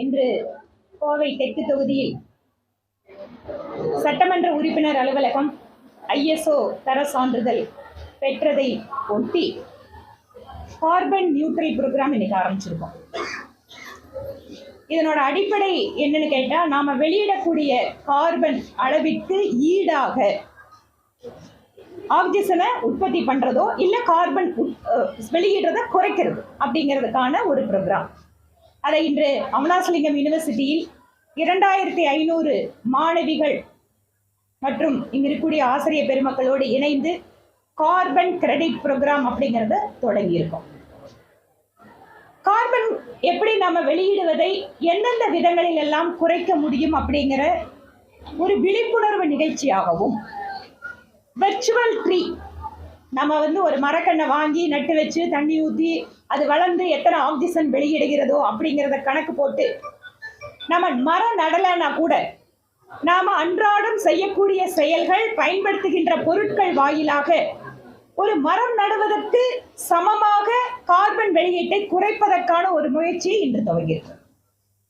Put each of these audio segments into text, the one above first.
இன்று கோவை தெற்கு தொகுதியில் சட்டமன்ற உறுப்பினர் அலுவலகம் ISO தர சான்றிதழ் பெற்றதை ஒட்டி கார்பன் நியூட்ரல் ப்ரோக்ராம் இன்னைக்கு ஆரம்பிச்சிருக்கோம். இதனோட அடிப்படை என்னன்னு கேட்டா, நாம வெளியிடக்கூடிய கார்பன் அளவிற்கு ஈடாக ஆக்சிஜனை உற்பத்தி பண்றதோ இல்ல கார்பன் வெளியிடுறத குறைக்கிறது அப்படிங்கிறதுக்கான ஒரு ப்ரோக்ராம். அதை இன்று அமலாசலிங்கம் யூனிவர்சிட்டியில் 2500 மாணவிகள் மற்றும் இங்க இருக்கக்கூடிய ஆசிரியர் பெருமக்களோடு இணைந்து கார்பன் கிரெடிட் ப்ரோக்ராம் அப்படிங்கிறத தொடங்கி இருக்கோம். கார்பன் எப்படி நம்ம வெளியிடுவதை எந்தெந்த விதங்களில் எல்லாம் குறைக்க முடியும் அப்படிங்கிற ஒரு விழிப்புணர்வு நிகழ்ச்சியாகவும், வெர்ச்சுவல் ட்ரீ நம்ம ஒரு மரக்கண்ணை வாங்கி நட்டு வச்சு தண்ணி ஊற்றி அது வளர்ந்து எத்தனை ஆக்சிஜன் வெளியிடுகிறதோ அப்படிங்கிறத கணக்கு போட்டு நம்ம மரம் நடலைன்னா கூட நாம அன்றாடம் செய்யக்கூடிய செயல்கள், பயன்படுத்துகின்ற பொருட்கள் வாயிலாக ஒரு மரம் நடுவதற்கு சமமாக கார்பன் வெளியீட்டை குறைப்பதற்கான ஒரு முயற்சியை இன்று துவங்கியிருக்கு.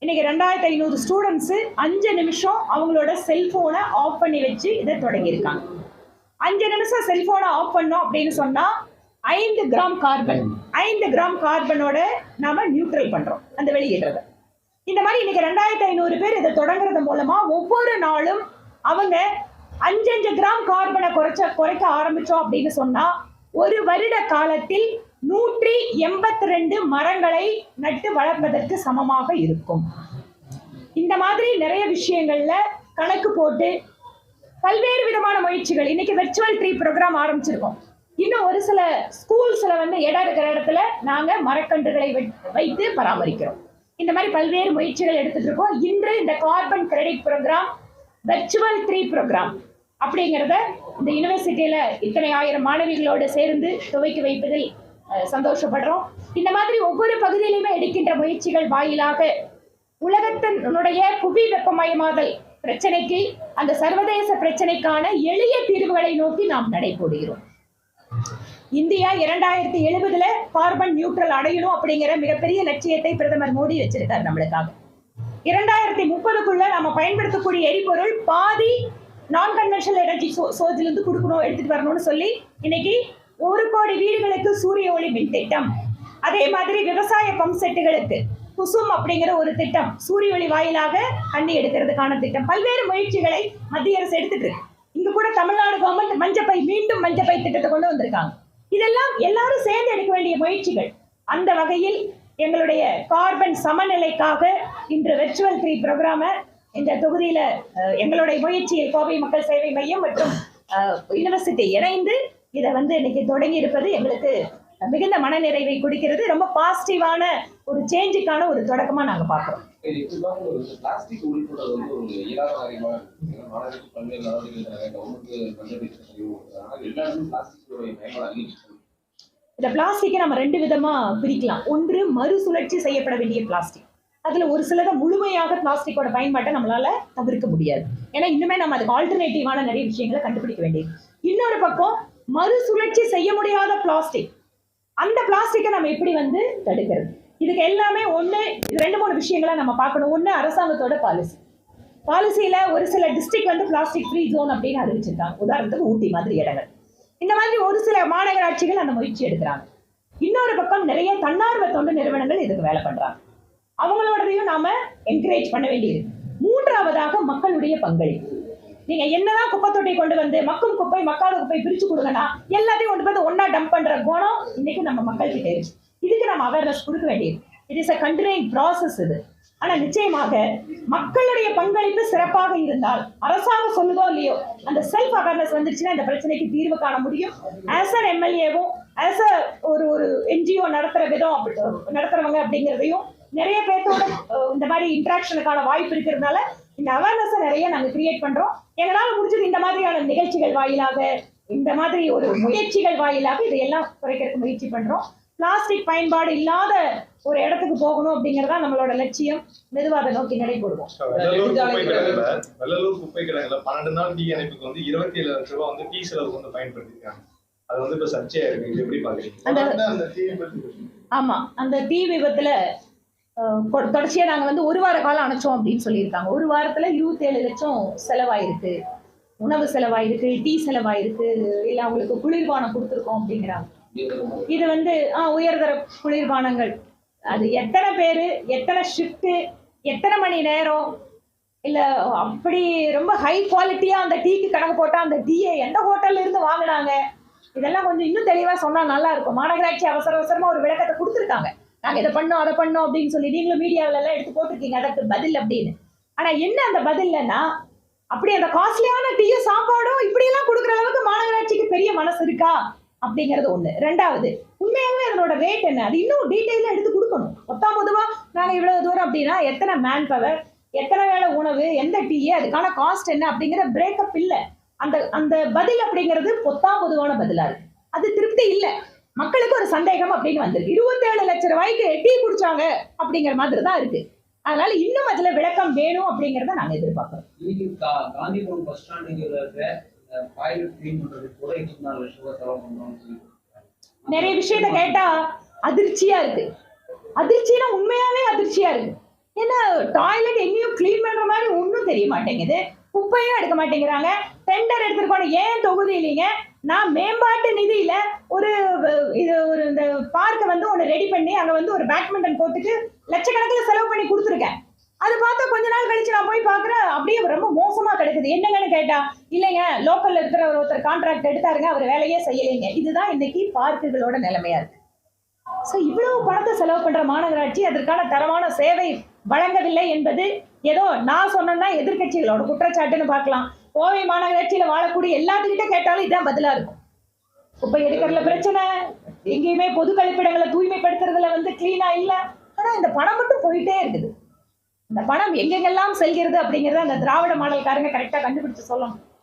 இன்னைக்கு 2500 ஸ்டூடெண்ட்ஸ் 5 நிமிஷம் அவங்களோட செல்போனை ஆஃப் பண்ணி வச்சு இதை தொடங்கியிருக்காங்க. 5 நிமிஷம் செல்போனை ஆஃப் பண்ணோம் அப்படின்னு சொன்னா 5 கிராம் கார்பன், 5 கிராம் கார்பனோட நாம நியூட்ரல் பண்றோம் அந்த வெளியிடுறத. இந்த மாதிரி இன்னைக்கு 2500 பேர் இதை தொடங்குறது மூலமா ஒவ்வொரு நாளும் அவங்க 5 கிராம் கார்பனை குறைக்க ஆரம்பிச்சோம் அப்படின்னு சொன்னா ஒரு வருட காலத்தில் 182 மரங்களை நட்டு வளர்ப்பதற்கு சமமாக இருக்கும். இந்த மாதிரி நிறைய விஷயங்கள்ல கணக்கு போட்டு பல்வேறு விதமான முயற்சிகள். இன்னைக்கு வெர்ச்சுவல் ட்ரீ ப்ரோக்ராம் ஆரம்பிச்சிருக்கோம். இன்னும் ஒரு சில ஸ்கூல்ஸ்ல இடம் இருக்கிற இடத்துல நாங்க மரக்கன்றுகளை வைத்து பராமரிக்கிறோம். இந்த மாதிரி பல்வேறு முயற்சிகள் எடுத்துட்டு இருக்கோம். இன்று இந்த carbon credit program, virtual tree program அப்படிங்கிறத இந்த யுனிவர்சிட்டியில இத்தனை ஆயிரம் மாணவிகளோடு சேர்ந்து துவக்கி வைப்பதில் சந்தோஷப்படுறோம். இந்த மாதிரி ஒவ்வொரு பகுதியிலுமே எடுக்கின்ற முயற்சிகள் வாயிலாக உலகத்தினுடைய புவி வெப்பமயமாதல் பிரச்சனைக்கு, அந்த சர்வதேச பிரச்சனைக்கான எளிய தீர்வுகளை நோக்கி நாம் நடைபோடுகிறோம். இந்தியா 2070 கார்பன் நியூட்ரல் அடையணும் அப்படிங்கிற மிகப்பெரிய லட்சியத்தை பிரதமர் மோடி வச்சிருக்காரு நம்மளுக்காக. 2030க்குள்ள நம்ம பயன்படுத்தக்கூடிய எரிபொருள் பாதி நான் கன்வென்ஷனல் எனர்ஜி சோர்ஸ்ல இருந்து கொடுக்கணும், எடுத்துட்டு வரணும்னு சொல்லி இன்னைக்கு 1 கோடி வீடுகளுக்கு சூரிய ஒளி மின் திட்டம், அதே மாதிரி விவசாய பம்ப் செட்டுகளுக்கு குசும் அப்படிங்கிற ஒரு திட்டம், சூரிய ஒளி வாயிலாக தண்ணி எடுக்கிறதுக்கான திட்டம், பல்வேறு முயற்சிகளை மத்திய அரசு எடுத்துட்டு இருக்கு. இங்க கூட தமிழ்நாடு கவர்மெண்ட் மஞ்சப்பை, மீண்டும் மஞ்சப்பை திட்டத்தை கொண்டு வந்திருக்காங்க. இதெல்லாம் எல்லாரும் சேர்ந்து எடுக்க வேண்டிய முயற்சிகள். அந்த வகையில் எங்களுடைய கார்பன் சமநிலைக்காக இன்று வெர்ச்சுவல் ட்ரீ ப்ரோக்ராமை இந்த தொகுதியில எங்களுடைய முயற்சியில் கோவை மக்கள் சேவை மையம் மற்றும் யூனிவர்சிட்டி இணைந்து இதை இன்னைக்கு தொடங்கி இருப்பது எங்களுக்கு மிகுந்த மனநிறைவை கொடுக்கிறது. ரொம்ப பாசிட்டிவான ஒரு சேஞ்சுக்கான ஒரு தொடக்கமா நாங்க பாக்குறோம். இந்த பிளாஸ்டிக்கை நம்ம 2 விதமா பிரிக்கலாம். ஒன்று, மறுசுழற்சி செய்யப்பட வேண்டிய பிளாஸ்டிக். அதுல ஒரு சிலதை முழுமையாக பிளாஸ்டிக்கோட பயன்பாட்டை நம்மளால தவிர்க்க முடியாது. ஏன்னா இன்னுமே நம்ம அதுக்கு ஆல்டர்னேட்டிவான நிறைய விஷயங்களை கண்டுபிடிக்க வேண்டியது. இன்னொரு பக்கம் மறுசுழற்சி செய்ய முடியாத பிளாஸ்டிக், அந்த பிளாஸ்டிக்கை நம்ம எப்படி தடுக்கிறது? இதுக்கு எல்லாமே 2-3 விஷயங்களை நம்ம பார்க்கணும். ஒன்று, அரசாங்கத்தோட பாலிசியில ஒரு சில டிஸ்ட்ரிக்ட் பிளாஸ்டிக் ஃப்ரீ ஜோன் அப்படின்னு அறிவிச்சிருக்காங்க. உதாரணத்துக்கு ஊட்டி மாதிரி இடங்கள். இந்த மாதிரி ஒரு சில மாநகராட்சிகள் அந்த முயற்சி எடுக்கிறாங்க. இன்னொரு பக்கம் நிறைய தன்னார்வ தொண்டு நிறுவனங்கள் இதுக்கு வேலை பண்றாங்க. அவங்களோடதையும் நாம என்கரேஜ் பண்ண வேண்டியது. மூன்றாவதாக மக்களுடைய பங்களிப்பு. நீங்க என்னதான் குப்பை தொட்டி கொண்டு மக்கும் குப்பை மக்காத குப்பை பிரிச்சு கொடுங்கன்னா எல்லாத்தையும் கொண்டு ஒன்னா டம்ப் பண்ற குணம் இன்னைக்கு நம்ம மக்கள் கிட்ட இருக்கு. இதுக்கு நம்ம அவேர்னஸ் கொடுக்க வேண்டியது. It is a continuing process இது. ஆனா நிச்சயமாக மக்களுடைய பங்களிப்பு சிறப்பாக இருந்தால், அரசாங்கம் சொல்லுதோ இல்லையோ, அந்த செல்ஃப் அவேர்னஸ் வந்துருச்சுன்னா இந்த பிரச்சனைக்கு தீர்வு காண முடியும். ஆஸ் அன் எம்எல்ஏவும் ஆஸ் அ ஒரு NGO நடத்துற விதம் நடத்துறவங்க அப்படிங்கிறதையும் நிறைய பேர்த்தோட இந்த மாதிரி இன்ட்ராக்ஷனுக்கான வாய்ப்பு இருக்கிறதுனால இந்த அவேர்னஸ் நிறைய நாங்க கிரியேட் பண்றோம். எங்களால் முடிஞ்சது இந்த மாதிரியான நிகழ்ச்சிகள் வாயிலாக, இந்த மாதிரி ஒரு முயற்சிகள் வாயிலாக இதையெல்லாம் குறைக்கிறதுக்கு முயற்சி பண்றோம். பிளாஸ்டிக் பயன்பாடு இல்லாத ஒரு இடத்துக்கு போகணும் அப்படிங்கறதா நம்மளோட லட்சியம். மெதுவாக அதை நோக்கி நடைபோடுவோம். வெள்ளலூர் குப்பை கிடங்குல 12 நாள் தீ அணைப்புக்கு 27 லட்சம் ரூபாய் டீ செலவுக்கு பயன்படுத்திருக்காங்க. அது இப்ப சர்ச்சையா இருக்கு. இது எப்படி பாக்குறீங்க? ஆமா, அந்த தீ விபத்துல தொடர்ச்சியா நாங்க வந்து ஒரு வார காலம் அணைச்சோம் அப்படின்னு சொல்லியிருக்காங்க. ஒரு வாரத்துல 27 லட்சம் செலவாயிருக்கு. உணவு செலவாயிருக்கு, டீ செலவாயிருக்கு, இல்ல அவங்களுக்கு குளிர்பானம் கொடுத்துருக்கோம் அப்படிங்கிறாங்க. இது வந்து உயர்தர குளிர்பானங்கள். அது எத்தனை பேரு, எத்தனை ஷிஃப்ட், எத்தனை மணி நேரம், இல்ல அப்படி ரொம்ப ஹை குவாலிட்டியா அந்த டீக்கு கணக்கு போட்டா அந்த டீயை எந்த ஹோட்டல்ல இருந்து வாங்குனாங்க, இதெல்லாம் கொஞ்சம் இன்னும் தெளிவா சொன்னா நல்லா இருக்கும். மாநகராட்சி அவசர அவசரமா ஒரு விளக்கத்தை கொடுத்துருக்காங்க. நாங்க இதை பண்ணோம் அதை பண்ணோம் அப்படின்னு சொல்லி நீங்களும் மீடியாவில எல்லாம் எடுத்து போட்டிருக்கீங்க அதற்கு பதில் அப்படின்னு. ஆனா என்ன அந்த பதில்லன்னா, அப்படி அந்த காஸ்ட்லியான டீயும் சாப்பாடும் இப்படி எல்லாம் கொடுக்குற அளவுக்கு மாநகராட்சிக்கு பெரிய மனசு இருக்கா அப்படிங்கிறது ஒண்ணு. ரெண்டாவது, உண்மையாவே அதனோட ரேட் என்ன, அது இன்னும் டீட்டெயிலா எடுத்து கொடுக்கணும். மொத்தம் பொதுவா நாங்க இவ்வளவு தூரம் அப்படின்னா எத்தனை மேன் பவர், எத்தனை வேளை உணவு, எந்த டீ, அதுக்கான காஸ்ட் என்ன அப்படிங்கிற பிரேக்கப் இல்ல. அந்த அந்த பதில் அப்படிங்கிறது பொதுவான பதிலா இருக்கு. அது திருப்தி இல்ல. மக்களுக்கு ஒரு சந்தேகம் அப்படின்னு வந்திருக்கு. 27 லட்சம் ரூபாய்க்கு டீ குடிச்சாங்க அப்படிங்கிற மாதிரி தான் இருக்கு. அதனால இன்னும் அதுல விளக்கம் வேணும் அப்படிங்கறத நாங்க எதிர்பார்க்கிறோம். காந்திபுரம் பஸ் ஸ்டாண்டுக்கு பாய்லட் கிளீன் பண்றது கூட 24 லட்சம் ரூபாய் செலவு பண்ணணும். நிறைய விஷயத்த கேட்டா அதிர்ச்சியா இருக்கு. அதிர்ச்சினா உண்மையாவே அதிர்ச்சியா இருக்கு. ஏன்னா டாய்லெட் எங்கேயும் கிளீன் பண்ற மாதிரி ஒன்றும் தெரிய மாட்டேங்குது. குப்பையும் எடுக்க மாட்டேங்கிறாங்க. டெண்டர் எடுத்துருக்கோம். ஏன் தொகுதி இல்லைங்க, நான் மேம்பாட்டு நிதியில ஒரு இந்த பார்க்கை வந்து ஒன்று ரெடி பண்ணி அங்க வந்து ஒரு பேட்மிண்டன் கோர்ட்டுக்கு லட்சக்கணக்கில் செலவு பண்ணி கொடுத்துருக்கேன். அது பார்த்தா கொஞ்ச நாள் கழிச்சு நான் போய் பாக்குறேன் அப்படியே ரொம்ப மோசமா கிடைக்குது. என்னங்கன்னு கேட்டா, இல்லைங்க லோக்கல்ல இருக்கிற ஒருத்தர் கான்ட்ராக்ட் எடுத்தாருங்க, அவர் வேலையே செய்யலைங்க. இதுதான் இன்னைக்கு பார்க்குகளோட நிலைமையா இருக்கு. சோ இவ்வளவு பணத்தை செலவு பண்ற மாநகராட்சி அதற்கான தரமான சேவை வழங்கவில்லை என்பது ஏதோ நான் சொன்னா எதிர்கட்சிகளோட குற்றச்சாட்டுன்னு பார்க்கலாம். கோவை மாநகராட்சியில வாழக்கூடிய எல்லாத்துக்கிட்ட கேட்டாலும் இதான் பதிலா இருக்கும். குப்பை எடுக்கிறதுல பிரச்சனை, எங்கேயுமே பொது கழிப்பிடங்களை தூய்மைப்படுத்துறதுல வந்து கிளீனா இல்ல. ஆனா இந்த பணம் மட்டும் போயிட்டே இருக்குது. இந்த பணம் எங்கெங்கெல்லாம் செல்கிறது அப்படிங்கறத அந்த திராவிட மாடல்காரங்க கரெக்டா கண்டுபிடிச்சு சொல்லணும்.